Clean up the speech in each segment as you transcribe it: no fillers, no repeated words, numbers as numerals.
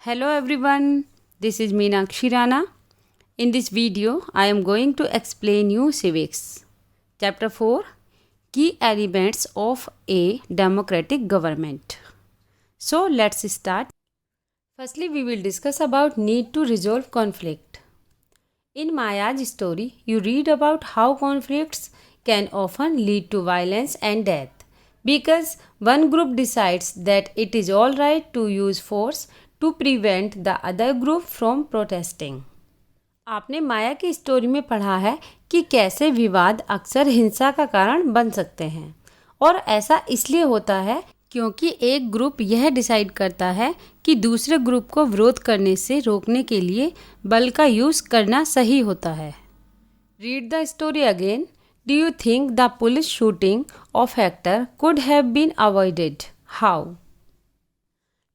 Hello everyone, this is Meenakshi Rana. In this video, I am going to explain you civics. Chapter 4, Key Elements of a Democratic Government. So let's start. Firstly, we will discuss about need to resolve conflict. In Maya's story, you read about how conflicts can often lead to violence and death because one group decides that it is all right to use force to prevent the other group from protesting. आपने माया की story में पढ़ा है कि कैसे विवाद अक्सर हिंसा का कारण बन सकते हैं और ऐसा इसलिए होता है क्योंकि एक ग्रुप यह डिसाइड करता है कि दूसरे ग्रुप को विरोध करने से रोकने के लिए बल का यूज़ करना सही होता है. Read the story again. Do you think the police shooting of Hector could have been avoided? How?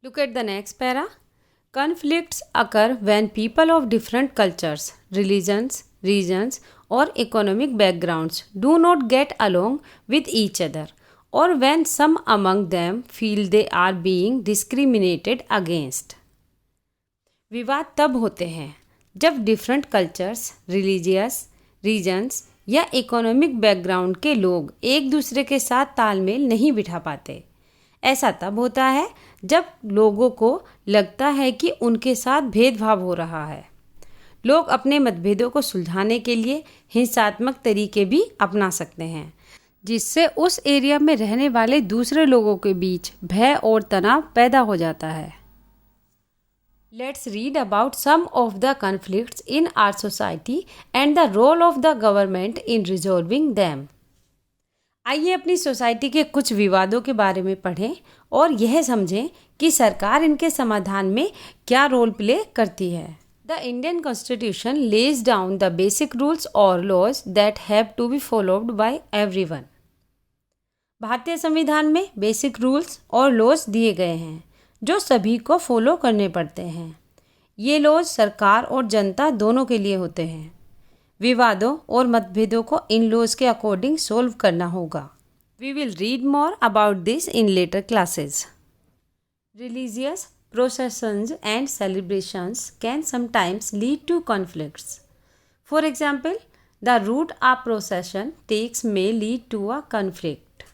Look at the next para. Conflicts occur when people of different cultures, religions, regions, or economic backgrounds do not get along with each other, or when some among them feel they are being discriminated against. विवाद तब होते हैं जब different cultures, religious, regions या economic background के लोग एक दूसरे के साथ तालमेल नहीं बिठा पाते. ऐसा तब होता है जब लोगों को लगता है कि उनके साथ भेदभाव हो रहा है. लोग अपने मतभेदों को सुलझाने के लिए हिंसात्मक तरीके भी अपना सकते हैं जिससे उस एरिया में रहने वाले दूसरे लोगों के बीच भय और तनाव पैदा हो जाता है. Let's read about some of the conflicts in our society and the role of the government in resolving them. आइए अपनी सोसाइटी के कुछ विवादों के बारे में पढ़ें और यह समझें कि सरकार इनके समाधान में क्या रोल प्ले करती है. The Indian constitution lays down the basic rules और laws that have to be followed by everyone. भारतीय संविधान में बेसिक रूल्स और लॉज दिए गए हैं जो सभी को फॉलो करने पड़ते हैं. ये लॉज सरकार और जनता दोनों के लिए होते हैं. विवादों और मतभेदों को इन लॉज के अकॉर्डिंग सोल्व करना होगा. We will read more about this in later classes. Religious processions and celebrations can sometimes lead to conflicts. For example, the route a procession takes may lead to a conflict.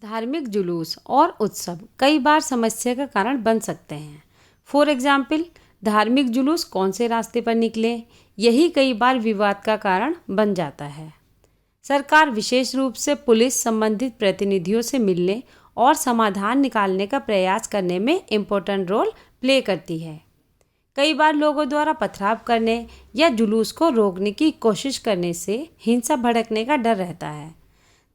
धार्मिक जुलूस और उत्सव कई बार समस्या का कारण बन सकते हैं. फॉर एग्जाम्पल, धार्मिक जुलूस कौन से रास्ते पर निकले, यही कई बार विवाद का कारण बन जाता है. सरकार विशेष रूप से पुलिस संबंधित प्रतिनिधियों से मिलने और समाधान निकालने का प्रयास करने में इम्पोर्टेंट रोल प्ले करती है. कई बार लोगों द्वारा पथराव करने या जुलूस को रोकने की कोशिश करने से हिंसा भड़कने का डर रहता है.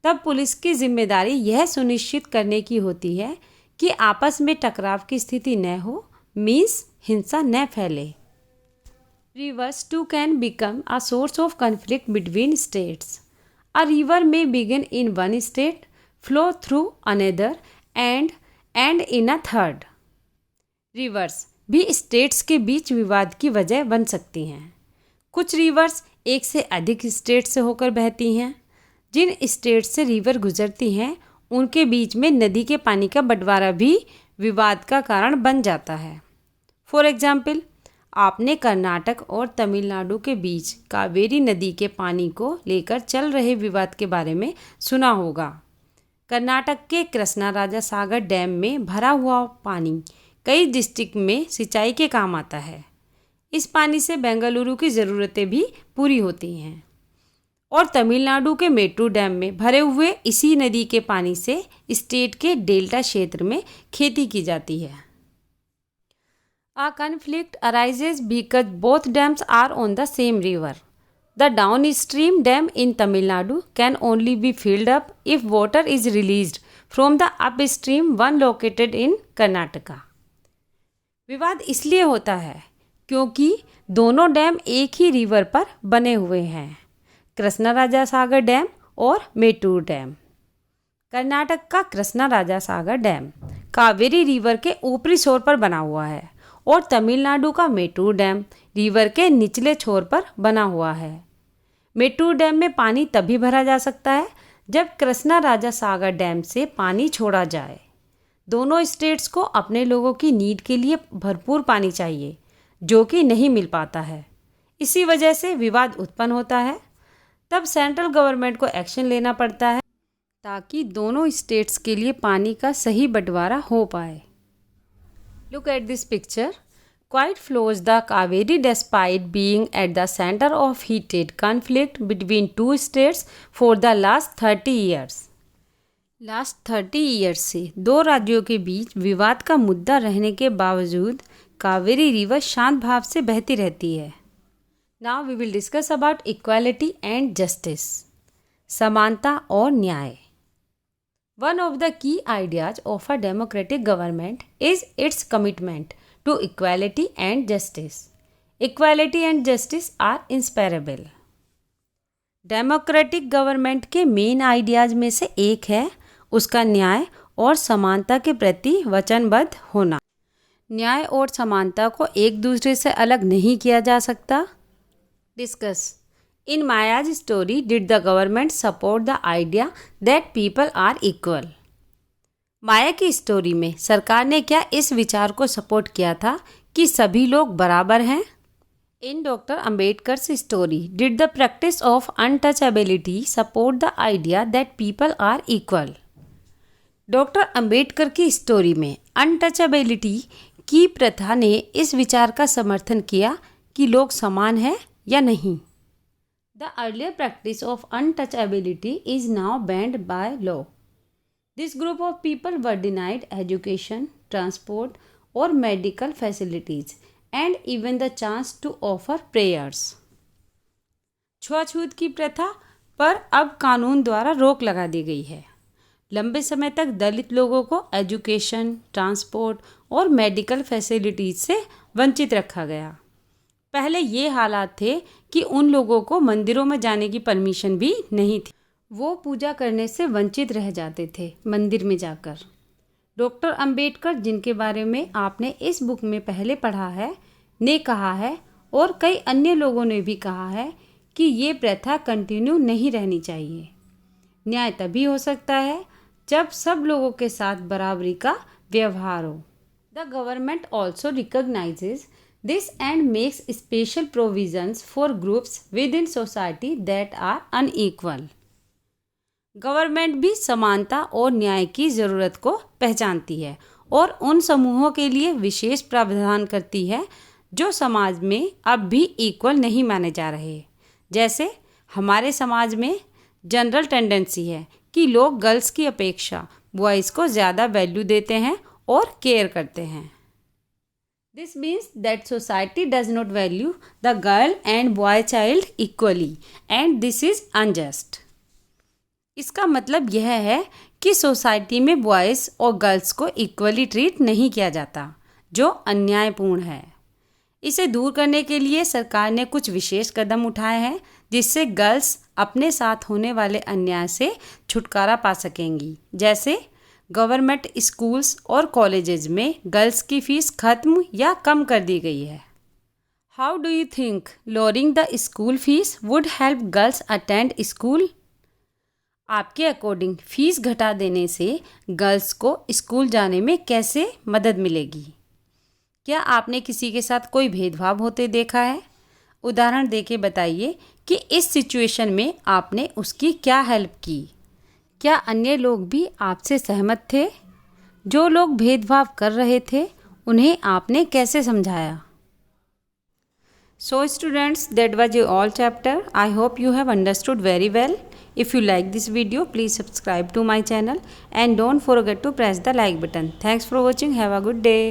तब पुलिस की जिम्मेदारी यह सुनिश्चित करने की होती है कि आपस में टकराव की स्थिति न हो, मीन्स हिंसा न फैले. Rivers too can become a source of conflict between states. A river may begin in one state, flow through another and end in a third. Rivers भी स्टेट्स के बीच विवाद की वजह बन सकती हैं. कुछ रिवर्स एक से अधिक स्टेट से होकर बहती हैं. जिन स्टेट से रिवर गुजरती हैं उनके बीच में नदी के पानी का बंटवारा भी विवाद का कारण बन जाता है. फॉर एग्जाम्पल, आपने कर्नाटक और तमिलनाडु के बीच कावेरी नदी के पानी को लेकर चल रहे विवाद के बारे में सुना होगा. कर्नाटक के कृष्णराजा सागर डैम में भरा हुआ पानी कई डिस्ट्रिक्ट में सिंचाई के काम आता है. इस पानी से बेंगलुरु की ज़रूरतें भी पूरी होती हैं और तमिलनाडु के मेट्टूर डैम में भरे हुए इसी नदी के पानी से स्टेट के डेल्टा क्षेत्र में खेती की जाती है. A conflict arises because both dams are on the same river. The downstream dam in Tamil Nadu can only be filled up if water is released from the upstream one located in Karnataka. विवाद इसलिए होता है क्योंकि दोनों dam एक ही river पर बने हुए हैं, कृष्णराजा सागर डैम और मेट्टूर डैम. कर्नाटक का कृष्णराजा सागर डैम कावेरी रिवर के ऊपरी छोर पर बना हुआ है और तमिलनाडु का मेट्टूर डैम रिवर के निचले छोर पर बना हुआ है. मेट्टूर डैम में पानी तभी भरा जा सकता है जब कृष्णराजा सागर डैम से पानी छोड़ा जाए. दोनों स्टेट्स को अपने लोगों की नीड के लिए भरपूर पानी चाहिए, जो कि नहीं मिल पाता है। इसी वजह से विवाद उत्पन्न होता है। तब सेंट्रल गवर्नमेंट को एक्शन लेना पड़ता है ताकि दोनों स्टेट्स के लिए पानी का सही बंटवारा हो पाए। Look at this picture. Quite flows the Kaveri despite being at the center of heated conflict between two states for the last 30 years. Last 30 years से दो राज्यों के बीच विवाद का मुद्दा रहने के बावजूद कावेरी रिवर शांत भाव से बहती रहती है। Now we will discuss about equality and justice. समानता और न्याय। One of the key ideas of a democratic government is its commitment to equality and justice. Equality and justice are inseparable. Democratic government के main ideas में से एक है उसका न्याय और समानता के प्रति वचनबद्ध होना। न्याय और समानता को एक दूसरे से अलग नहीं किया जा सकता। Discuss. In Maya's story did the government support the idea that people are equal. Maya की स्टोरी में सरकार ने क्या इस विचार को सपोर्ट किया था कि सभी लोग बराबर हैं? In doctor Ambedkar's story did the practice of untouchability support the idea that people are equal. Doctor Ambedkar की स्टोरी में अनटचेबिलिटी की प्रथा ने इस विचार का समर्थन किया कि लोग समान हैं या नहीं। The earlier practice of untouchability is now band by law. This group of people were denied education, transport or medical facilities and even the chance to offer prayers. छुआछूत की प्रथा पर अब कानून द्वारा रोक लगा दी गई है। लंबे समय तक दलित लोगों को एजुकेशन, ट्रांसपोर्ट और मेडिकल फैसिलिटीज से वंचित रखा गया। पहले ये हालात थे कि उन लोगों को मंदिरों में जाने की परमिशन भी नहीं थी। वो पूजा करने से वंचित रह जाते थे मंदिर में जाकर। डॉक्टर अंबेडकर, जिनके बारे में आपने इस बुक में पहले पढ़ा है, ने कहा है और कई अन्य लोगों ने भी कहा है कि ये प्रथा कंटिन्यू नहीं रहनी चाहिए। न्याय तभी हो सकता है जब सब लोगों के साथ बराबरी का व्यवहार हो। The government also recognises this and makes special provisions for groups within society that are unequal. Government भी समानता और न्याय की ज़रूरत को पहचानती है और उन समूहों के लिए विशेष प्रावधान करती है जो समाज में अब भी इक्वल नहीं माने जा रहे। जैसे हमारे समाज में जनरल टेंडेंसी है कि लोग गर्ल्स की अपेक्षा बॉयज़ को ज़्यादा वैल्यू देते हैं और केयर करते हैं। This means that society does not value the girl and boy child equally and this is unjust. इसका मतलब यह है कि सोसाइटी में बॉयज़ और गर्ल्स को इक्वली ट्रीट नहीं किया जाता, जो अन्यायपूर्ण है। इसे दूर करने के लिए सरकार ने कुछ विशेष कदम उठाए हैं जिससे गर्ल्स अपने साथ होने वाले अन्याय से छुटकारा पा सकेंगी। जैसे गवर्नमेंट स्कूल्स और कॉलेजेस में गर्ल्स की फ़ीस खत्म या कम कर दी गई है। How do you think lowering the school fees would help girls attend school? आपके अकॉर्डिंग फ़ीस घटा देने से गर्ल्स को स्कूल जाने में कैसे मदद मिलेगी? क्या आपने किसी के साथ कोई भेदभाव होते देखा है? उदाहरण देके बताइए कि इस सिचुएशन में आपने उसकी क्या हेल्प की। क्या अन्य लोग भी आपसे सहमत थे? जो लोग भेदभाव कर रहे थे उन्हें आपने कैसे समझाया? So students, that was all chapter. I hope you have understood very well. If you like this video, please subscribe to my channel and don't forget to press the like button. Thanks for watching. Have a good day.